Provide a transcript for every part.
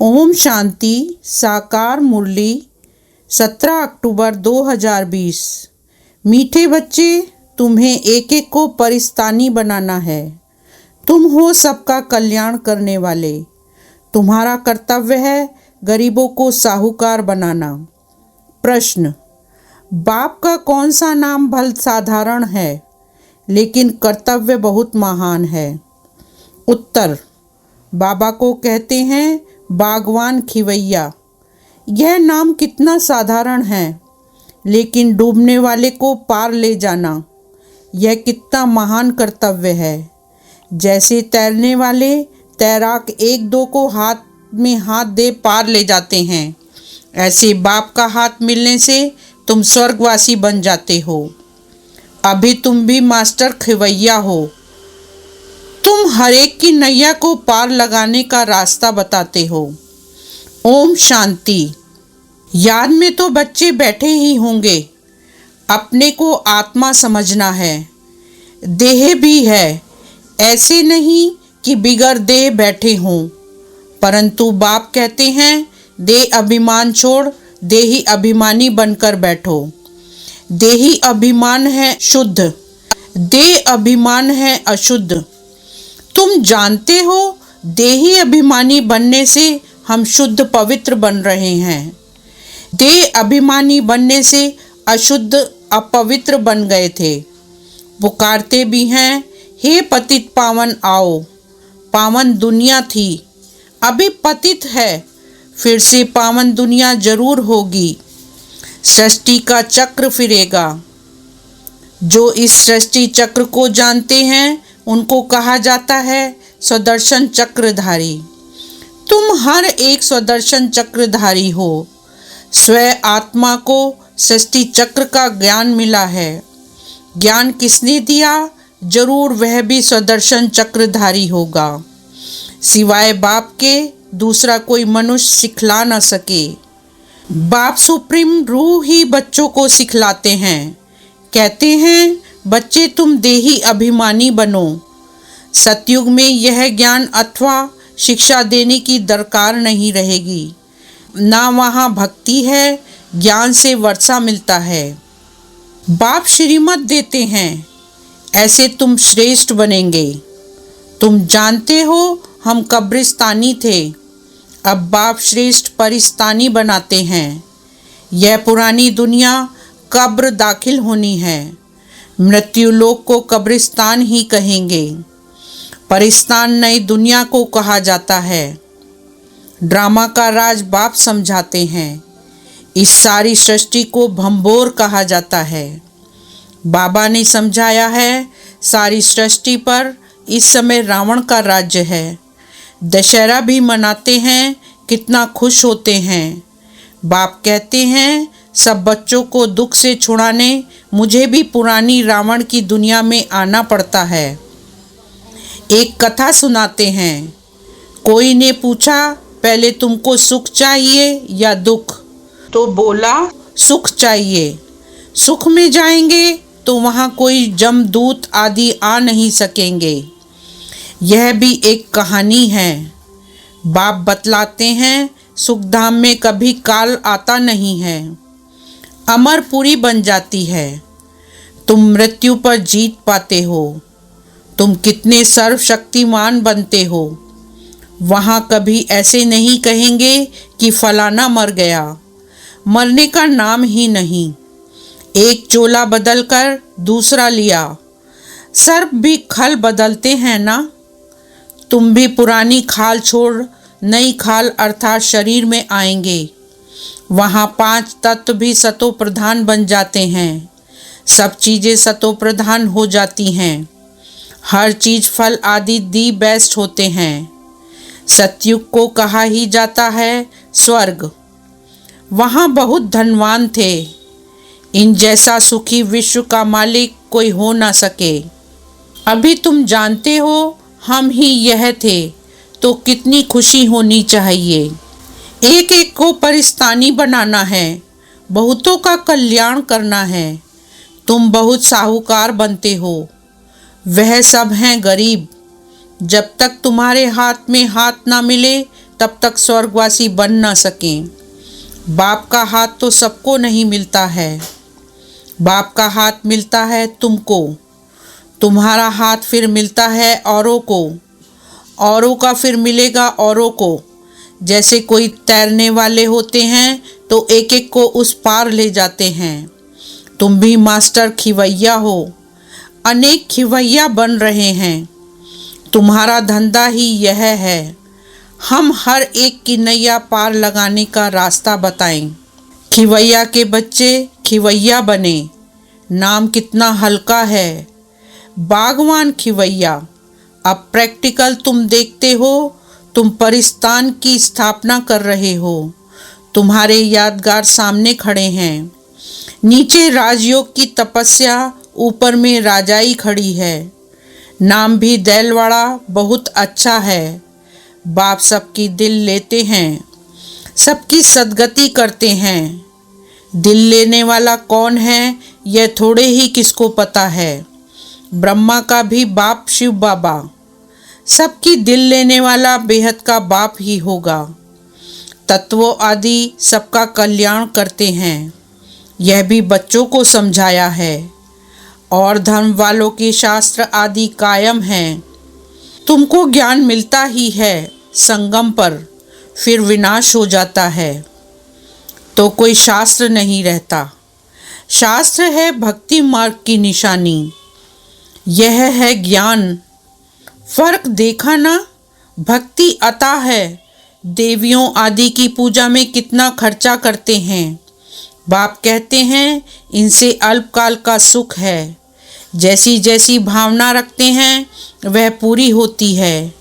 ओम शांति। साकार मुरली 17 अक्टूबर 2020। मीठे बच्चे, तुम्हें एक एक को परिस्तानी बनाना है। तुम हो सबका कल्याण करने वाले। तुम्हारा कर्तव्य है गरीबों को साहूकार बनाना। प्रश्न: बाप का कौन सा नाम भल साधारण है लेकिन कर्तव्य बहुत महान है? उत्तर: बाबा को कहते हैं बागवान खिवैया। यह नाम कितना साधारण है लेकिन डूबने वाले को पार ले जाना यह कितना महान कर्तव्य है। जैसे तैरने वाले तैराक एक दो को हाथ में हाथ दे पार ले जाते हैं, ऐसे बाप का हाथ मिलने से तुम स्वर्गवासी बन जाते हो। अभी तुम भी मास्टर खिवैया हो। तुम हर एक की नैया को पार लगाने का रास्ता बताते हो। ओम शांति। याद में तो बच्चे बैठे ही होंगे। अपने को आत्मा समझना है। देह भी है, ऐसे नहीं कि बिगर देह बैठे हों। परंतु बाप कहते हैं देह अभिमान छोड़ देही अभिमानी बनकर बैठो। देही अभिमान है शुद्ध, देह अभिमान है अशुद्ध। तुम जानते हो देही अभिमानी बनने से हम शुद्ध पवित्र बन रहे हैं। देह अभिमानी बनने से अशुद्ध अपवित्र बन गए थे। पुकारते भी हैं हे पतित पावन आओ। पावन दुनिया थी, अभी पतित है, फिर से पावन दुनिया जरूर होगी। सृष्टि का चक्र फिरेगा। जो इस सृष्टि चक्र को जानते हैं उनको कहा जाता है स्वदर्शन चक्रधारी। तुम हर एक स्वदर्शन चक्रधारी हो। स्वयं आत्मा को सृष्टि चक्र का ज्ञान मिला है। ज्ञान किसने दिया? जरूर वह भी स्वदर्शन चक्रधारी होगा। सिवाय बाप के दूसरा कोई मनुष्य सिखला न सके। बाप सुप्रीम रूह ही बच्चों को सिखलाते हैं। कहते हैं बच्चे तुम देही अभिमानी बनो। सतयुग में यह ज्ञान अथवा शिक्षा देने की दरकार नहीं रहेगी। ना वहाँ भक्ति है, ज्ञान से वर्षा मिलता है। बाप श्रीमत देते हैं, ऐसे तुम श्रेष्ठ बनेंगे। तुम जानते हो हम कब्रिस्तानी थे, अब बाप श्रेष्ठ परिस्तानी बनाते हैं। यह पुरानी दुनिया कब्र दाखिल होनी है। मृत्यु लोक को कब्रिस्तान ही कहेंगे। परिस्तान नई दुनिया को कहा जाता है। ड्रामा का राज बाप समझाते हैं। इस सारी सृष्टि को भंबोर कहा जाता है। बाबा ने समझाया है सारी सृष्टि पर इस समय रावण का राज्य है। दशहरा भी मनाते हैं, कितना खुश होते हैं। बाप कहते हैं सब बच्चों को दुख से छुड़ाने मुझे भी पुरानी रावण की दुनिया में आना पड़ता है। एक कथा सुनाते हैं। कोई ने पूछा पहले तुमको सुख चाहिए या दुख? तो बोला सुख चाहिए। सुख में जाएंगे तो वहाँ कोई जमदूत आदि आ नहीं सकेंगे। यह भी एक कहानी है। बाप बतलाते हैं सुखधाम में कभी काल आता नहीं है। अमरपुरी बन जाती है। तुम मृत्यु पर जीत पाते हो। तुम कितने सर्वशक्तिमान बनते हो। वहाँ कभी ऐसे नहीं कहेंगे कि फलाना मर गया। मरने का नाम ही नहीं। एक चोला बदलकर दूसरा लिया। सर्प भी खल बदलते हैं ना। तुम भी पुरानी खाल छोड़ नई खाल अर्थात शरीर में आएंगे। वहाँ 5 तत्व भी सतो प्रधान बन जाते हैं। सब चीज़ें सतो प्रधान हो जाती हैं। हर चीज़ फल आदि दी बेस्ट होते हैं। सतयुग को कहा ही जाता है स्वर्ग। वहाँ बहुत धनवान थे। इन जैसा सुखी विश्व का मालिक कोई हो ना सके। अभी तुम जानते हो हम ही यह थे, तो कितनी खुशी होनी चाहिए। एक एक को परिस्तानी बनाना है, बहुतों का कल्याण करना है। तुम बहुत साहूकार बनते हो, वह सब हैं गरीब। जब तक तुम्हारे हाथ में हाथ ना मिले तब तक स्वर्गवासी बन न सकें। बाप का हाथ तो सबको नहीं मिलता है, बाप का हाथ मिलता है तुमको, तुम्हारा हाथ फिर मिलता है औरों को, औरों का फिर मिलेगा औरों को। जैसे कोई तैरने वाले होते हैं तो एक एक को उस पार ले जाते हैं। तुम भी मास्टर खिवैया हो, अनेक खिवैया बन रहे हैं। तुम्हारा धंधा ही यह है, हम हर एक की नैया पार लगाने का रास्ता बताएं। खिवैया के बच्चे खिवैया बने, नाम कितना हल्का है, बागवान खिवैया। अब प्रैक्टिकल तुम देखते हो, तुम परिस्तान की स्थापना कर रहे हो, तुम्हारे यादगार सामने खड़े हैं। नीचे राजयोग की तपस्या, ऊपर में राजाई खड़ी है। नाम भी दैलवाड़ा बहुत अच्छा है। बाप सबकी दिल लेते हैं, सबकी सदगति करते हैं। दिल लेने वाला कौन है यह थोड़े ही किसको पता है। ब्रह्मा का भी बाप शिव बाबा, सबकी दिल लेने वाला बेहद का बाप ही होगा। तत्वों आदि सबका कल्याण करते हैं, यह भी बच्चों को समझाया है। और धर्म वालों के शास्त्र आदि कायम हैं। तुमको ज्ञान मिलता ही है संगम पर, फिर विनाश हो जाता है तो कोई शास्त्र नहीं रहता। शास्त्र है भक्ति मार्ग की निशानी, यह है ज्ञान। फर्क देखा ना, भक्ति अता है। देवियों आदि की पूजा में कितना खर्चा करते हैं। बाप कहते हैं इनसे अल्पकाल का सुख है। जैसी जैसी भावना रखते हैं वह पूरी होती है।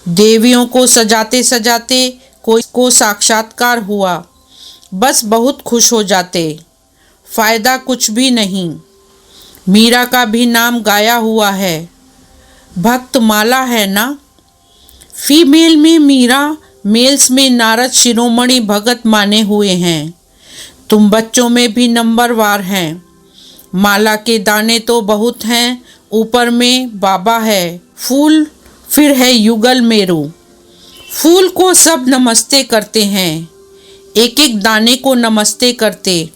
देवियों को सजाते सजाते कोई को साक्षात्कार हुआ, बस बहुत खुश हो जाते, फायदा कुछ भी नहीं। मीरा का भी नाम गाया हुआ है, भक्त माला है ना। फीमेल में मीरा, मेल्स में नारद शिरोमणि भगत माने हुए हैं। तुम बच्चों में भी नंबरवार हैं। माला के दाने तो बहुत हैं, ऊपर में बाबा है, फूल फिर है युगल मेरू। फूल को सब नमस्ते करते हैं, एक एक दाने को नमस्ते करते।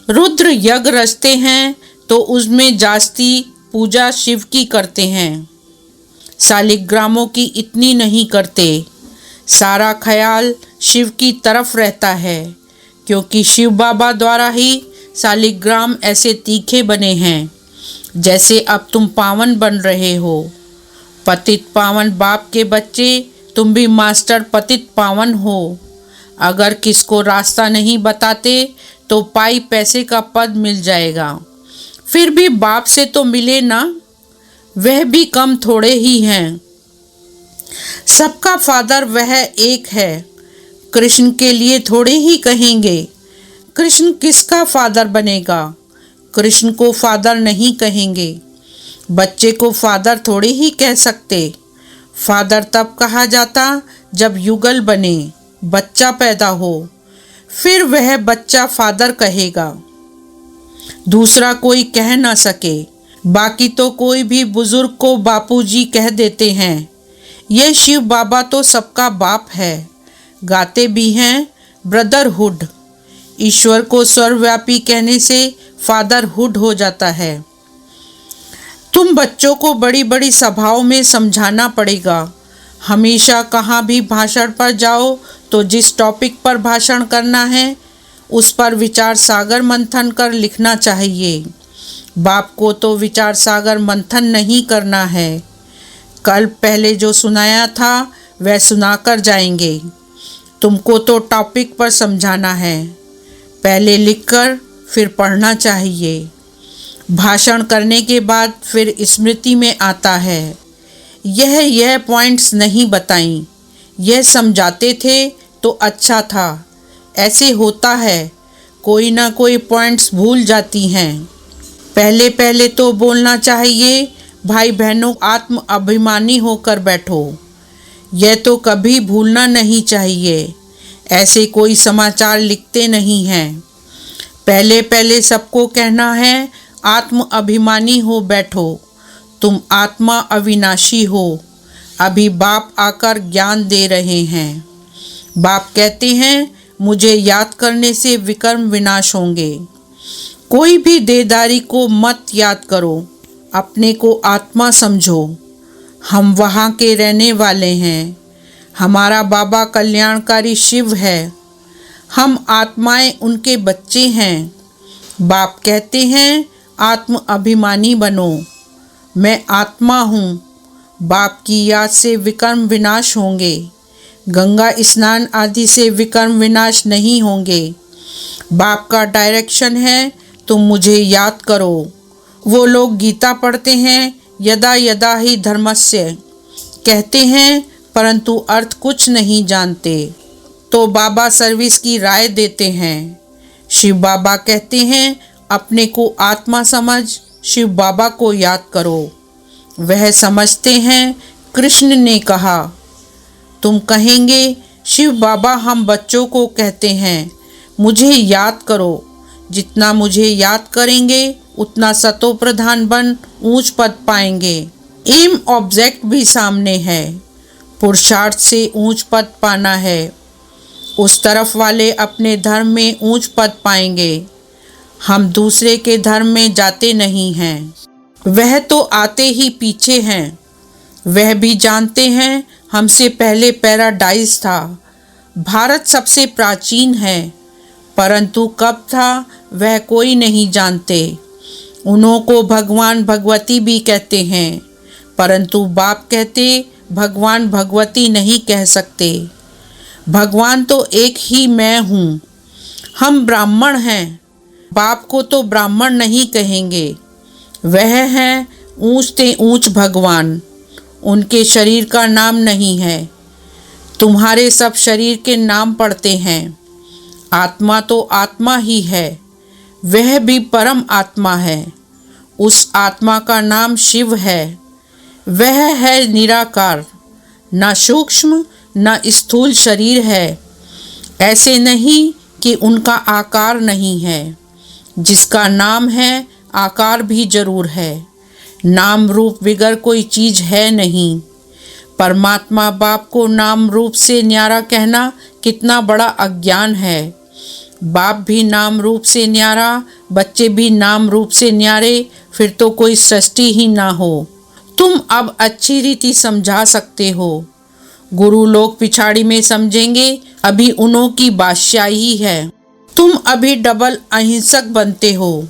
रुद्र यज्ञ रचते हैं तो उसमें जास्ती पूजा शिव की करते हैं। शालिग्रामों की इतनी नहीं करते। सारा ख्याल शिव की तरफ रहता है, क्योंकि शिव बाबा द्वारा ही शालिग्राम ऐसे तीखे बने हैं जैसे अब तुम पावन बन रहे हो। पतित पावन बाप के बच्चे, तुम भी मास्टर पतित पावन हो। अगर किसको रास्ता नहीं बताते तो पाई पैसे का पद मिल जाएगा, फिर भी बाप से तो मिले ना, वह भी कम थोड़े ही हैं। सबका फादर वह एक है, कृष्ण के लिए थोड़े ही कहेंगे। कृष्ण किसका फादर बनेगा, कृष्ण को फादर नहीं कहेंगे। बच्चे को फादर थोड़े ही कह सकते। फादर तब कहा जाता जब युगल बने, बच्चा पैदा हो, फिर वह बच्चा फादर कहेगा, दूसरा कोई कह ना सके। बाकी तो कोई भी बुजुर्ग को बापूजी कह देते हैं। यह शिव बाबा तो सबका बाप है, गाते भी हैं ब्रदरहुड। ईश्वर को सर्वव्यापी कहने से फादरहुड हो जाता है। तुम बच्चों को बड़ी बड़ी सभाओं में समझाना पड़ेगा। हमेशा कहाँ भी भाषण पर जाओ तो जिस टॉपिक पर भाषण करना है उस पर विचार सागर मंथन कर लिखना चाहिए। बाप को तो विचार सागर मंथन नहीं करना है। कल पहले जो सुनाया था वह सुनाकर जाएंगे। तुमको तो टॉपिक पर समझाना है, पहले लिखकर फिर पढ़ना चाहिए। भाषण करने के बाद फिर स्मृति में आता है। यह पॉइंट्स नहीं बताई, यह समझाते थे तो अच्छा था। ऐसे होता है, कोई ना कोई पॉइंट्स भूल जाती हैं। पहले पहले तो बोलना चाहिए, भाई बहनों आत्म अभिमानी होकर बैठो। यह तो कभी भूलना नहीं चाहिए। ऐसे कोई समाचार लिखते नहीं हैं। पहले पहले सबको कहना है, आत्म अभिमानी हो बैठो, तुम आत्मा अविनाशी हो। अभी बाप आकर ज्ञान दे रहे हैं। बाप कहते हैं मुझे याद करने से विकर्म विनाश होंगे। कोई भी देहधारी को मत याद करो, अपने को आत्मा समझो। हम वहाँ के रहने वाले हैं। हमारा बाबा कल्याणकारी शिव है। हम आत्माएं उनके बच्चे हैं। बाप कहते हैं आत्म अभिमानी बनो। मैं आत्मा हूँ। बाप की याद से विकर्म विनाश होंगे। गंगा स्नान आदि से विकर्म विनाश नहीं होंगे। बाप का डायरेक्शन है तुम मुझे याद करो। वो लोग गीता पढ़ते हैं, यदा यदा ही धर्मस्य कहते हैं, परंतु अर्थ कुछ नहीं जानते। तो बाबा सर्विस की राय देते हैं। शिव बाबा कहते हैं अपने को आत्मा समझ, शिव बाबा को याद करो। वह समझते हैं। कृष्ण ने कहा, तुम कहेंगे शिव बाबा हम बच्चों को कहते हैं मुझे याद करो। जितना मुझे याद करेंगे उतना सतो प्रधान बन ऊंच पद पाएंगे। एम ऑब्जेक्ट भी सामने है। पुरुषार्थ से ऊंच पद पाना है। उस तरफ वाले अपने धर्म में ऊंच पद पाएंगे। हम दूसरे के धर्म में जाते नहीं हैं। वह तो आते ही पीछे हैं। वह भी जानते हैं हमसे पहले पैराडाइज था। भारत सबसे प्राचीन है, परंतु कब था वह कोई नहीं जानते। उन्हों को भगवान भगवती भी कहते हैं, परंतु बाप कहते भगवान भगवती नहीं कह सकते। भगवान तो एक ही मैं हूँ। हम ब्राह्मण हैं। बाप को तो ब्राह्मण नहीं कहेंगे। वह हैं ऊंच ते ऊंच भगवान। उनके शरीर का नाम नहीं है। तुम्हारे सब शरीर के नाम पड़ते हैं। आत्मा तो आत्मा ही है। वह भी परम आत्मा है। उस आत्मा का नाम शिव है। वह है निराकार, न सूक्ष्म न स्थूल शरीर है। ऐसे नहीं कि उनका आकार नहीं है। जिसका नाम है आकार भी जरूर है। नाम रूप बिगर कोई चीज है नहीं। परमात्मा बाप को नाम रूप से न्यारा कहना कितना बड़ा अज्ञान है। बाप भी नाम रूप से न्यारा, बच्चे भी नाम रूप से न्यारे, फिर तो कोई सृष्टि ही ना हो। तुम अब अच्छी रीति समझा सकते हो। गुरु लोग पिछाड़ी में समझेंगे, अभी उन्हों की बादशाही है। तुम अभी डबल अहिंसक बनते हो।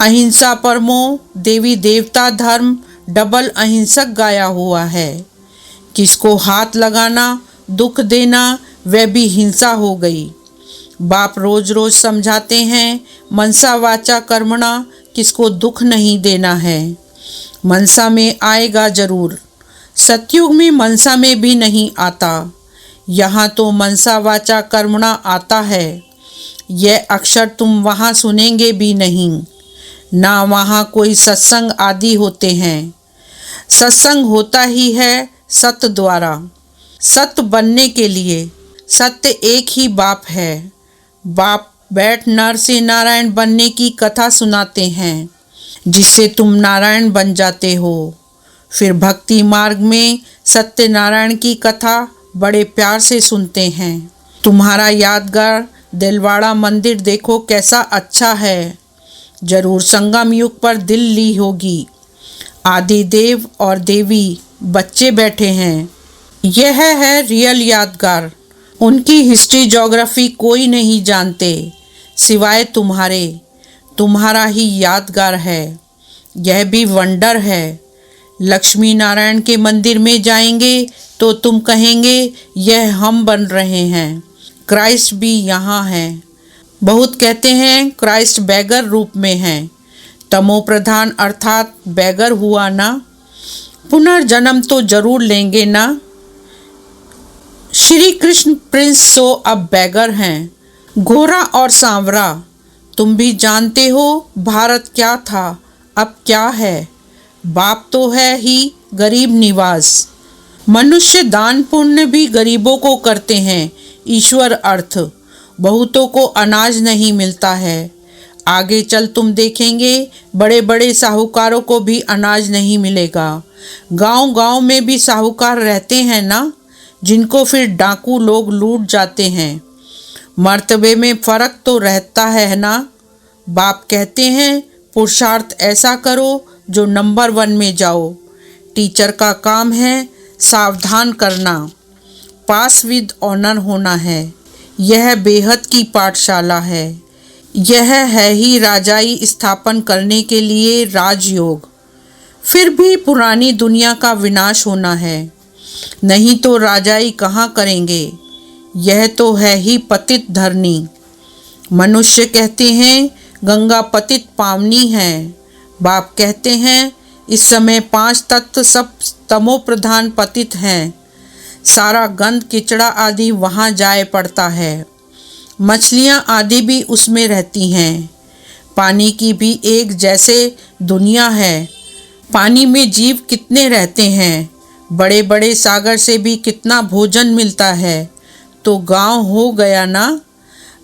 अहिंसा परमो देवी देवता धर्म डबल अहिंसक गाया हुआ है। किसको हाथ लगाना, दुख देना, वह भी हिंसा हो गई। बाप रोज रोज समझाते हैं मनसा वाचा कर्मणा, किसको दुख नहीं देना है। मनसा में आएगा जरूर। सतयुग में मनसा में भी नहीं आता। यहाँ तो मनसा वाचा कर्मणा आता है। यह अक्षर तुम वहाँ सुनेंगे भी नहीं। ना वहाँ कोई सत्संग आदि होते हैं। सत्संग होता ही है सत्य द्वारा। सत्य बनने के लिए सत्य एक ही बाप है। बाप बैठ नर से नारायण बनने की कथा सुनाते हैं, जिससे तुम नारायण बन जाते हो। फिर भक्ति मार्ग में सत्यनारायण की कथा बड़े प्यार से सुनते हैं। तुम्हारा यादगार दिलवाड़ा मंदिर देखो कैसा अच्छा है। जरूर संगम युग पर दिल ली होगी। आदि देव और देवी बच्चे बैठे हैं। यह है रियल यादगार। उनकी हिस्ट्री ज्योग्राफी कोई नहीं जानते सिवाय तुम्हारे। तुम्हारा ही यादगार है। यह भी वंडर है। लक्ष्मी नारायण के मंदिर में जाएंगे तो तुम कहेंगे यह हम बन रहे हैं। क्राइस्ट भी यहाँ है। बहुत कहते हैं क्राइस्ट बैगर रूप में है। तमो प्रधान अर्थात बैगर हुआ ना। पुनर्जन्म तो जरूर लेंगे ना। श्री कृष्ण प्रिंस सो अब बैगर हैं। गोरा और सांवरा। तुम भी जानते हो भारत क्या था, अब क्या है। बाप तो है ही गरीब निवास। मनुष्य दान पुण्य भी गरीबों को करते हैं। ईश्वर अर्थ बहुतों को अनाज नहीं मिलता है। आगे चल तुम देखेंगे बड़े बड़े साहूकारों को भी अनाज नहीं मिलेगा। गांव गांव में भी साहूकार रहते हैं ना। जिनको फिर डाकू लोग लूट जाते हैं। मर्तबे में फ़र्क तो रहता है ना। बाप कहते हैं पुरुषार्थ ऐसा करो जो नंबर 1 में जाओ। टीचर का काम है सावधान करना, पास विद ऑनर होना है। यह बेहद की पाठशाला है। यह है ही राजाई स्थापन करने के लिए राजयोग। फिर भी पुरानी दुनिया का विनाश होना है, नहीं तो राजाई कहाँ करेंगे। यह तो है ही पतित धरनी। मनुष्य कहते हैं गंगा पतित पावनी है। बाप कहते हैं इस समय 5 तत्व सब तमो प्रधान पतित हैं। सारा गंद किचड़ा आदि वहाँ जाए पड़ता है। मछलियाँ आदि भी उसमें रहती हैं। पानी की भी एक जैसे दुनिया है। पानी में जीव कितने रहते हैं। बड़े बड़े सागर से भी कितना भोजन मिलता है। तो गांव हो गया ना।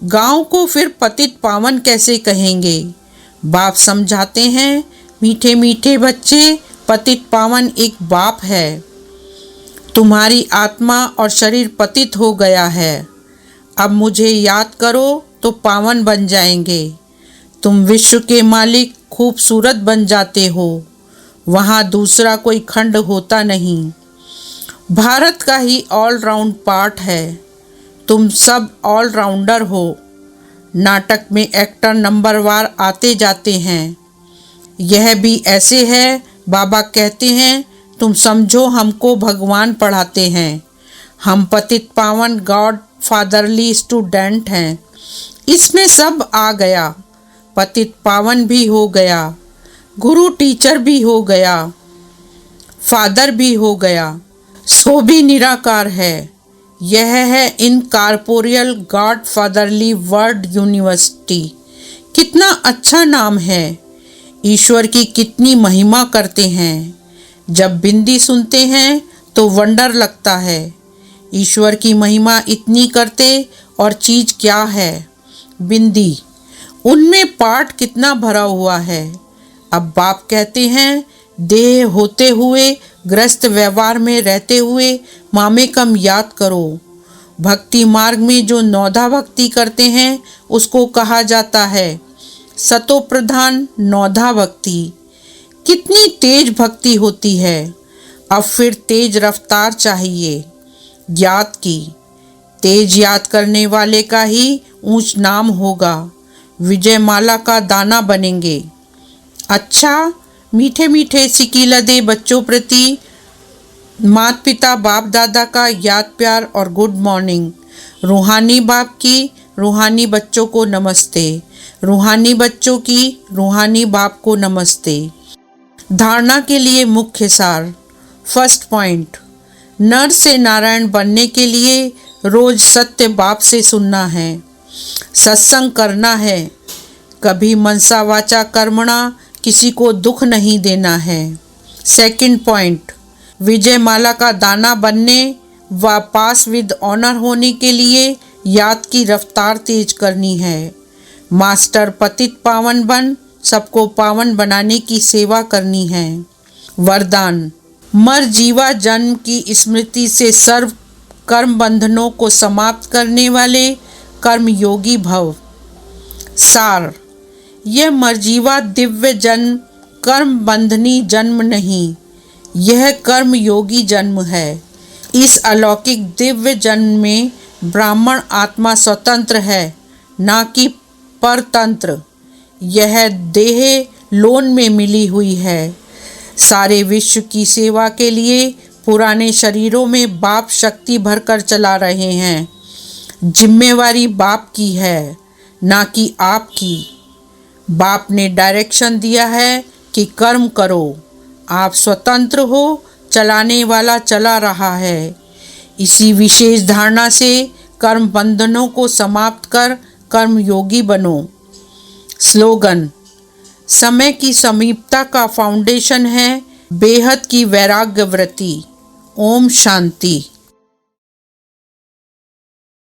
गांव को फिर पतित पावन कैसे कहेंगे। बाप समझाते हैं मीठे मीठे बच्चे, पतित पावन एक बाप है। तुम्हारी आत्मा और शरीर पतित हो गया है। अब मुझे याद करो तो पावन बन जाएंगे। तुम विश्व के मालिक खूबसूरत बन जाते हो। वहाँ दूसरा कोई खंड होता नहीं। भारत का ही ऑलराउंड पार्ट है। तुम सब ऑलराउंडर हो। नाटक में एक्टर नंबरवार आते जाते हैं। यह भी ऐसे है। बाबा कहते हैं तुम समझो हमको भगवान पढ़ाते हैं। हम पतित पावन गॉड फादरली स्टूडेंट हैं। इसमें सब आ गया। पतित पावन भी हो गया, गुरु टीचर भी हो गया, फादर भी हो गया, सो भी निराकार है। यह है incorporeal God fatherly world university. कितना अच्छा नाम है। ईश्वर की कितनी महिमा करते हैं। जब बिंदी सुनते हैं तो वंडर लगता है। ईश्वर की महिमा इतनी करते और चीज़ क्या है। बिंदी, उनमें पाठ कितना भरा हुआ है। अब बाप कहते हैं देह होते हुए, ग्रस्त व्यवहार में रहते हुए मामे कम याद करो। भक्ति मार्ग में जो नौधा भक्ति करते हैं उसको कहा जाता है सतो प्रधान नौधा भक्ति। कितनी तेज भक्ति होती है। अब फिर तेज रफ्तार चाहिए। याद की तेज याद करने वाले का ही ऊंच नाम होगा। विजय माला का दाना बनेंगे। अच्छा, मीठे मीठे सिकीलदे बच्चों प्रति माता पिता बाप दादा का याद प्यार और गुड मॉर्निंग। रूहानी बाप की रूहानी बच्चों को नमस्ते। रूहानी बच्चों की रूहानी बाप को नमस्ते। धारणा के लिए मुख्य सार। फर्स्ट पॉइंट, नर से नारायण बनने के लिए रोज सत्य बाप से सुनना है, सत्संग करना है। कभी मनसा वाचा कर्मणा किसी को दुख नहीं देना है। सेकंड पॉइंट, विजय माला का दाना बनने व पास विद ऑनर होने के लिए याद की रफ्तार तेज करनी है। मास्टर पतित पावन बन सबको पावन बनाने की सेवा करनी है। वरदान, मर जीवा जन्म की स्मृति से सर्व कर्म बंधनों को समाप्त करने वाले कर्म योगी भव। सार, यह मरजीवा दिव्य जन्म कर्म बंधनी जन्म नहीं, यह कर्म योगी जन्म है। इस अलौकिक दिव्य जन्म में ब्राह्मण आत्मा स्वतंत्र है, ना कि परतंत्र। यह देह लोन में मिली हुई है। सारे विश्व की सेवा के लिए पुराने शरीरों में बाप शक्ति भरकर चला रहे हैं। जिम्मेवारी बाप की है, ना कि आपकी। बाप ने डायरेक्शन दिया है कि कर्म करो। आप स्वतंत्र हो, चलाने वाला चला रहा है। इसी विशेष धारणा से कर्म बंधनों को समाप्त कर कर्म योगी बनो। स्लोगन, समय की समीपता का फाउंडेशन है बेहद की वैराग्य वृत्ति। ओम शांति।